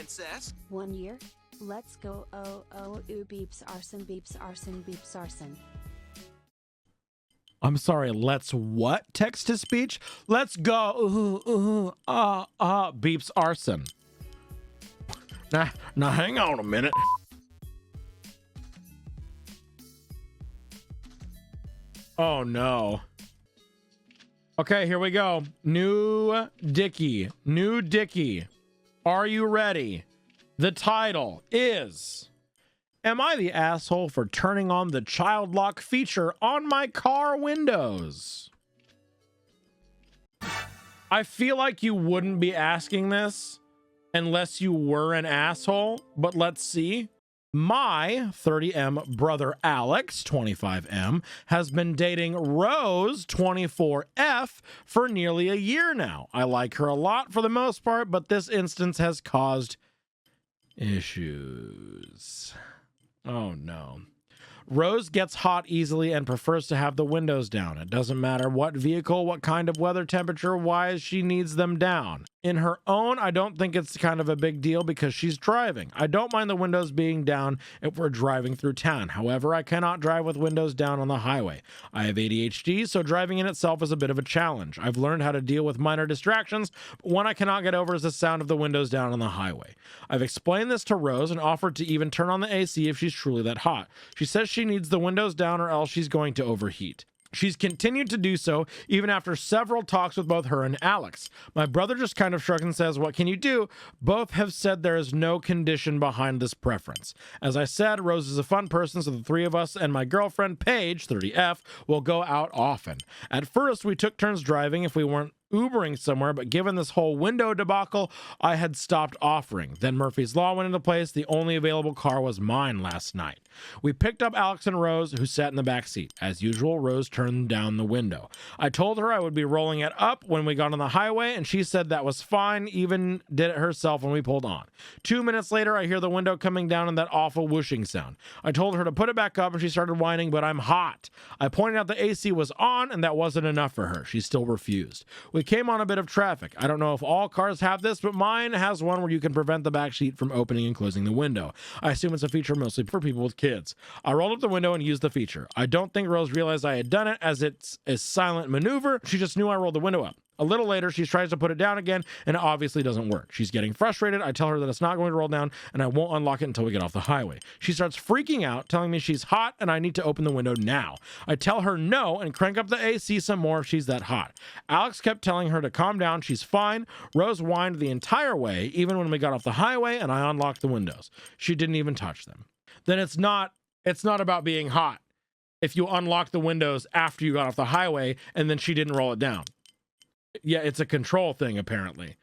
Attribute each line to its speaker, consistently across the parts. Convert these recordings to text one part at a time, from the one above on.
Speaker 1: princess.
Speaker 2: 1 year? Let's go. Oh, oh, ooh, beeps, arson, beeps, arson, beeps, arson.
Speaker 3: I'm sorry, let's what? Text to speech? Let's go. Beeps arson. Now hang on a minute. Oh no. Okay, here we go. New Dicky. Are you ready? The title is, am I the asshole for turning on the child lock feature on my car windows? I feel like you wouldn't be asking this unless you were an asshole, but let's see. My 30M brother Alex, 25M, has been dating Rose, 24F, for nearly a year now. I like her a lot for the most part, but this instance has caused issues. Oh no. Rose gets hot easily and prefers to have the windows down. It doesn't matter what vehicle, what kind of weather, temperature wise, she needs them down. In her own, I don't think it's kind of a big deal because she's driving. I don't mind the windows being down if we're driving through town. However, I cannot drive with windows down on the highway. I have ADHD, so driving in itself is a bit of a challenge. I've learned how to deal with minor distractions, but one I cannot get over is the sound of the windows down on the highway. I've explained this to Rose and offered to even turn on the AC if she's truly that hot. She says she needs the windows down or else she's going to overheat. She's continued to do so even after several talks with both her and Alex. My brother just kind of shrugs and says, what can you do? Both have said there is no condition behind this preference. As I said, Rose is a fun person, so the three of us and my girlfriend, Paige, 30F, will go out often. At first, we took turns driving if we weren't Ubering somewhere, but given this whole window debacle, I had stopped offering. Then Murphy's Law went into place. The only available car was mine last night. We picked up Alex and Rose, who sat in the back seat. As usual, Rose turned down the window. I told her I would be rolling it up when we got on the highway, and she said that was fine, even did it herself when we pulled on. 2 minutes later, I hear the window coming down and that awful whooshing sound. I told her to put it back up, and she started whining, but I'm hot. I pointed out the AC was on, and that wasn't enough for her. She still refused. We came on a bit of traffic. I don't know if all cars have this, but mine has one where you can prevent the back seat from opening and closing the window. I assume it's a feature mostly for people with kids. I rolled up the window and used the feature. I don't think Rose realized I had done it, as it's a silent maneuver. She just knew I rolled the window up. A little later, she tries to put it down again, and it obviously doesn't work. She's getting frustrated. I tell her that it's not going to roll down, and I won't unlock it until we get off the highway. She starts freaking out, telling me she's hot, and I need to open the window now. I tell her no, and crank up the AC some more if she's that hot. Alex kept telling her to calm down. She's fine. Rose whined the entire way, even when we got off the highway, and I unlocked the windows. She didn't even touch them. Then it's not about being hot if you unlock the windows after you got off the highway, and then she didn't roll it down. Yeah, it's a control thing, apparently.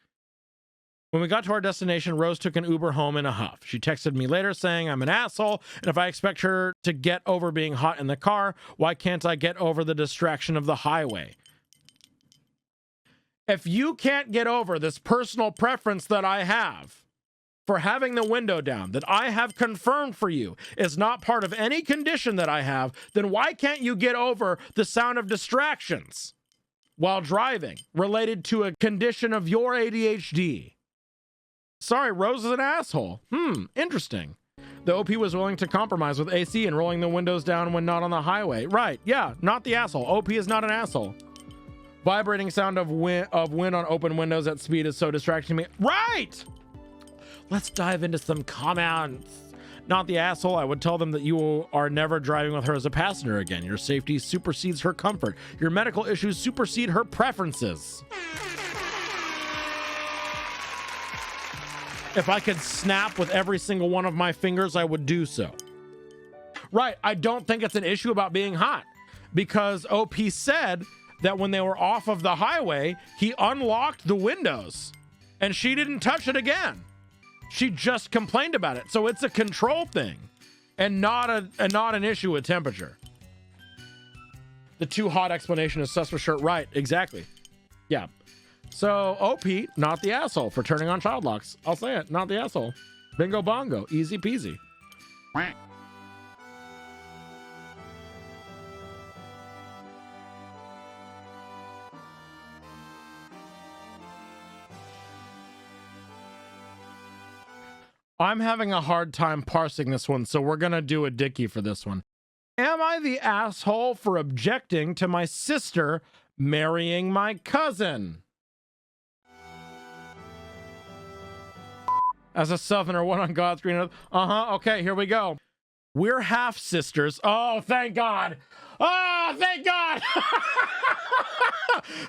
Speaker 3: When we got to our destination, Rose took an Uber home in a huff. She texted me later saying I'm an asshole, and if I expect her to get over being hot in the car, why can't I get over the distraction of the highway? If you can't get over this personal preference that I have for having the window down, that I have confirmed for you is not part of any condition that I have, then why can't you get over the sound of distractions while driving related to a condition of your ADHD? Sorry, Rose is an asshole. Interesting. The OP was willing to compromise with AC and rolling the windows down when not on the highway. Right, yeah, not the asshole. OP is not an asshole. Vibrating sound of wind on open windows at speed is so distracting me. Right! Let's dive into some comments. Not the asshole. I would tell them that you are never driving with her as a passenger again. Your safety supersedes her comfort. Your medical issues supersede her preferences. If I could snap with every single one of my fingers, I would do so. Right. I don't think it's an issue about being hot, because OP said that when they were off of the highway, he unlocked the windows and she didn't touch it again. She just complained about it. So it's a control thing and not an issue with temperature. The too hot explanation is sus for sure. Right, exactly. Yeah. So OP, not the asshole for turning on child locks. I'll say it, not the asshole. Bingo bongo, easy peasy. I'm having a hard time parsing this one, so we're gonna do a dickie for this one. Am I the asshole for objecting to my sister marrying my cousin? As a southerner, what on God's green earth? Okay, here we go. We're half sisters. Oh, thank God. Oh, thank God.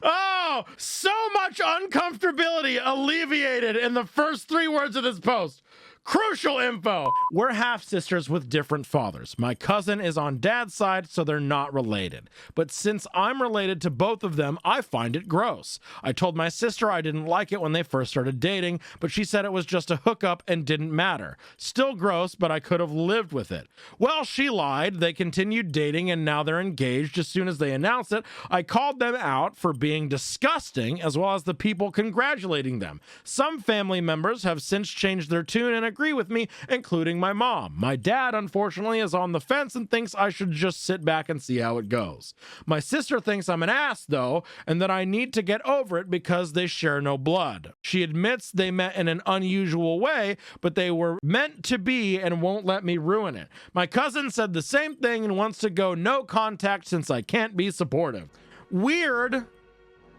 Speaker 3: Oh, so much uncomfortability alleviated in the first 3 words of this post. Crucial info. We're half sisters with different fathers. My cousin is on dad's side, so they're not related. But since I'm related to both of them, I find it gross. I told my sister I didn't like it when they first started dating, but she said it was just a hookup and didn't matter. Still gross, but I could have lived with it. Well, she lied. They continued dating and now they're engaged. As soon as they announced it, I called them out for being disgusting, as well as the people congratulating them. Some family members have since changed their tune and agree with me, including my mom. My dad, unfortunately, is on the fence and thinks I should just sit back and see how it goes. My sister thinks I'm an ass, though, and that I need to get over it because they share no blood. She admits they met in an unusual way, but they were meant to be and won't let me ruin it. My cousin said the same thing and wants to go no contact since I can't be supportive. Weird.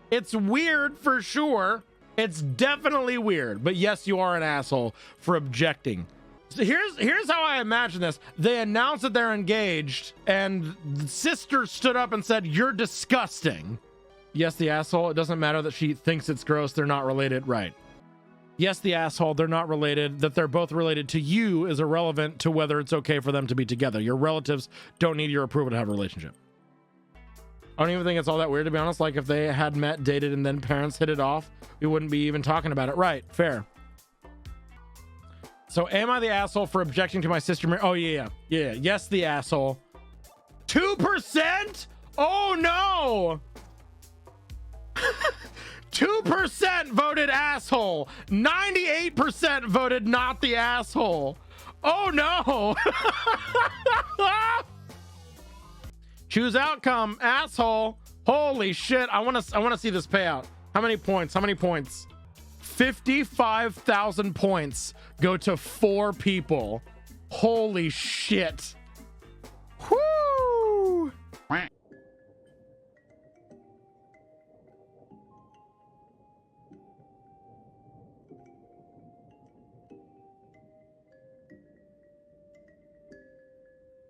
Speaker 3: It's weird for sure. It's definitely weird, but yes, you are an asshole for objecting. So here's how I imagine this. They announced that they're engaged, and the sister stood up and said, "You're disgusting." Yes, the asshole. It doesn't matter that she thinks it's gross. They're not related, right? Yes, the asshole. They're not related. That they're both related to you is irrelevant to whether it's okay for them to be together. Your relatives don't need your approval to have a relationship. I don't even think it's all that weird, to be honest. Like, if they had met, dated, and then parents hit it off, we wouldn't be even talking about it. Right. Fair. So, am I the asshole for objecting to my sister? Oh, yeah. Yes, the asshole. 2%? Oh, no. 2% voted asshole. 98% voted not the asshole. Oh, no. Choose outcome, asshole. Holy shit. I want to see this payout. How many points? 55,000 points go to 4 people. Holy shit. Whoo!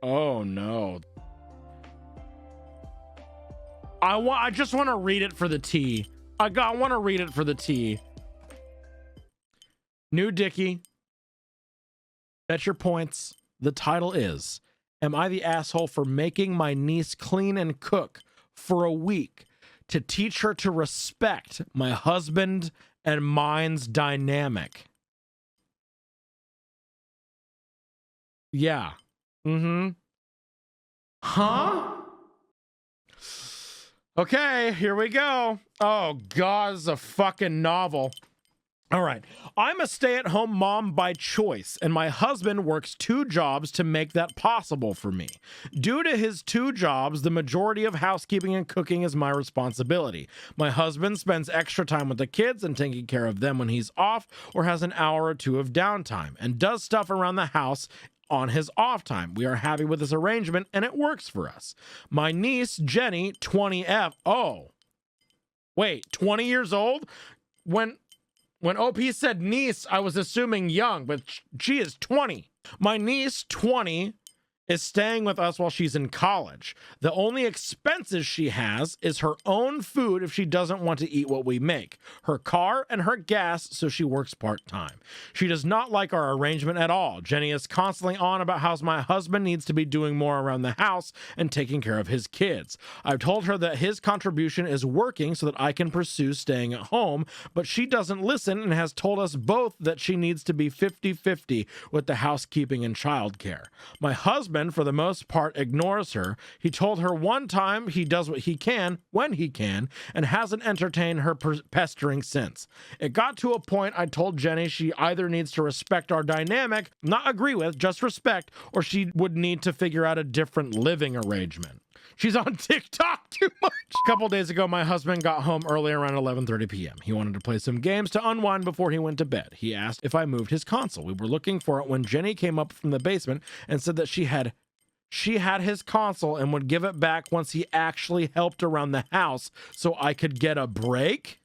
Speaker 3: Oh no. I just want to read it for the tea. I want to read it for the tea. New Dickie. Bet your points. The title is, am I the asshole for making my niece clean and cook for a week to teach her to respect my husband and mine's dynamic? Yeah. Huh? Okay, here we go. Oh, God, this is a fucking novel. All right. I'm a stay-at-home mom by choice, and my husband works 2 jobs to make that possible for me. Due to his 2 jobs, the majority of housekeeping and cooking is my responsibility. My husband spends extra time with the kids and taking care of them when he's off or has an hour or 2 of downtime, and does stuff around the house on his off time. We are happy with this arrangement, and it works for us. My niece, Jenny, 20F. Oh, wait, 20 years old? When OP said niece, I was assuming young, but she is 20. My niece, 20, is staying with us while she's in college. The only expenses she has is her own food if she doesn't want to eat what we make, her car, and her gas, so she works part-time. She does not like our arrangement at all. Jenny is constantly on about how my husband needs to be doing more around the house and taking care of his kids. I've told her that his contribution is working so that I can pursue staying at home, but she doesn't listen and has told us both that she needs to be 50-50 with the housekeeping and childcare. My husband, for the most part, ignores her. He told her one time he does what he can when he can and hasn't entertained her pestering since. It got to a point I told Jenny she either needs to respect our dynamic, not agree with, just respect, or she would need to figure out a different living arrangement. She's on TikTok too much. A couple days ago, my husband got home early around 11:30 p.m. He wanted to play some games to unwind before he went to bed. He asked if I moved his console. We were looking for it when Jenny came up from the basement and said that she had his console and would give it back once he actually helped around the house so I could get a break.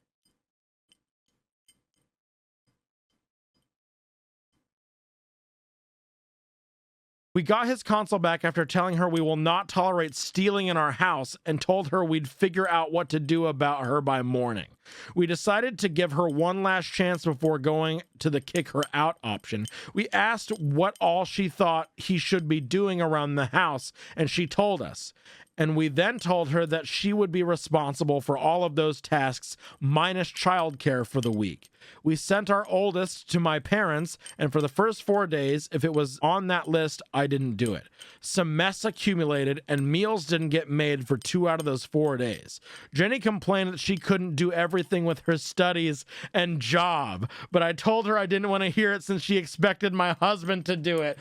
Speaker 3: We got his console back after telling her we will not tolerate stealing in our house and told her we'd figure out what to do about her by morning. We decided to give her one last chance before going to the kick her out option. We asked what all she thought he should be doing around the house, and she told us. And we then told her that she would be responsible for all of those tasks minus childcare for the week. We sent our oldest to my parents, and for the first 4 days, if it was on that list, I didn't do it. Some mess accumulated, and meals didn't get made for 2 out of those 4 days. Jenny complained that she couldn't do everything with her studies and job, but I told her I didn't want to hear it since she expected my husband to do it.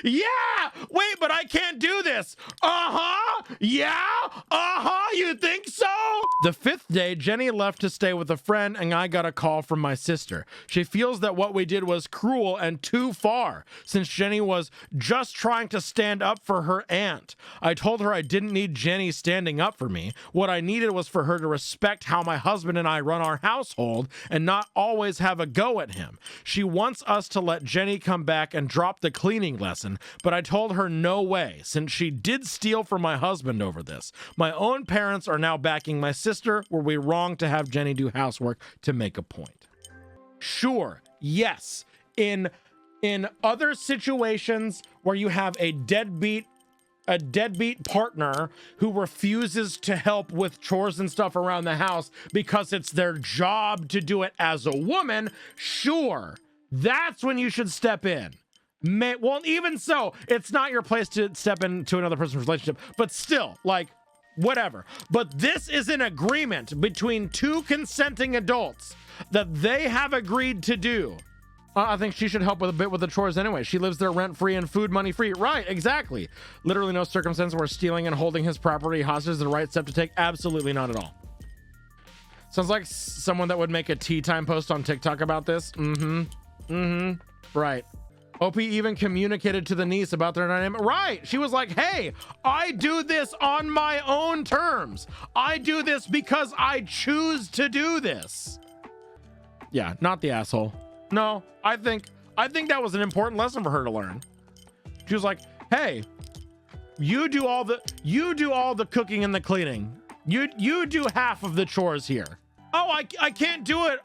Speaker 3: Yeah! Wait, but I can't do this. Yeah? You think so? The 5th day, Jenny left to stay with a friend, and I got a call from my sister. She feels that what we did was cruel and too far, since Jenny was just trying to stand up for her aunt. I told her I didn't need Jenny standing up for me. What I needed was for her to respect how my husband and I run our household and not always have a go at him. She wants us to let Jenny come back and drop the cleaning lesson, but I told her no way, since she did steal from my husband over this. My own parents are now backing my sister. Were we wrong to have Jenny do housework to make a point? Sure, yes. In other situations where you have a deadbeat partner who refuses to help with chores and stuff around the house because it's their job to do it as a woman, sure, that's when you should step in. Well, even so, it's not your place to step into another person's relationship, but still, like, whatever. But this is an agreement between 2 consenting adults that they have agreed to do. I think she should help with a bit with the chores anyway. She lives there rent-free and food money-free. Right, exactly. Literally no circumstance where stealing and holding his property hostage is the right step to take. Absolutely not at all. Sounds like someone that would make a tea time post on TikTok about this. Right. OP even communicated to the niece about their dynamic. Right. She was like, hey, I do this on my own terms. I do this because I choose to do this. Yeah, not the asshole. No, I think that was an important lesson for her to learn. She was like, hey, you do all the cooking and the cleaning. You do half of the chores here. Oh, I can't do it.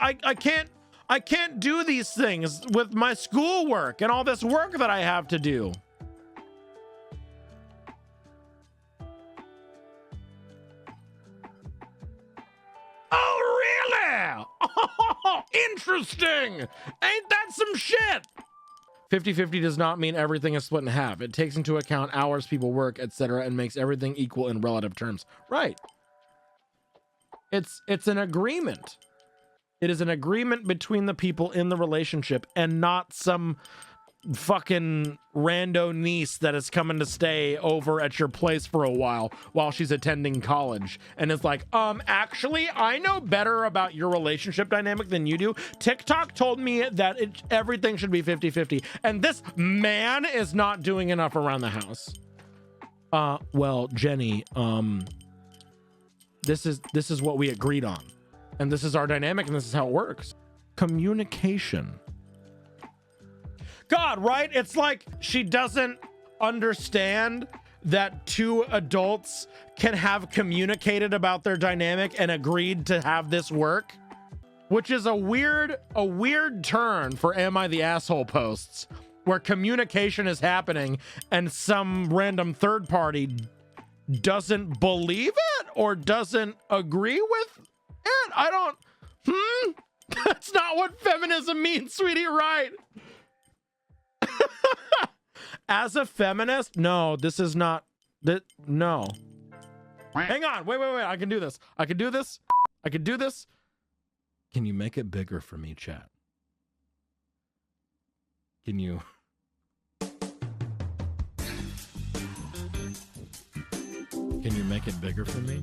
Speaker 3: I can't do these things with my schoolwork and all this work that I have to do. Oh, really? Oh, interesting. Ain't that some shit? 50-50 does not mean everything is split in half. It takes into account hours people work, etc., and makes everything equal in relative terms. Right. It's an agreement. It is an agreement between the people in the relationship and not some fucking rando niece that is coming to stay over at your place for a while she's attending college. And it's like, actually, I know better about your relationship dynamic than you do. TikTok told me that everything should be 50-50. And this man is not doing enough around the house. Well, Jenny, this is what we agreed on. And this is our dynamic, and this is how it works. Communication. God, right? It's like she doesn't understand that 2 adults can have communicated about their dynamic and agreed to have this work, which is a weird turn for Am I the Asshole posts, where communication is happening and some random third party doesn't believe it or doesn't agree with it. I don't, that's not what feminism means, sweetie, right? As a feminist, no, this is not, no. Hang on, wait, I can do this. I can do this. Can you make it bigger for me, chat? Can you? Can you make it bigger for me?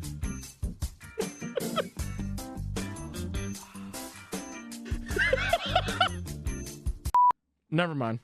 Speaker 3: Never mind.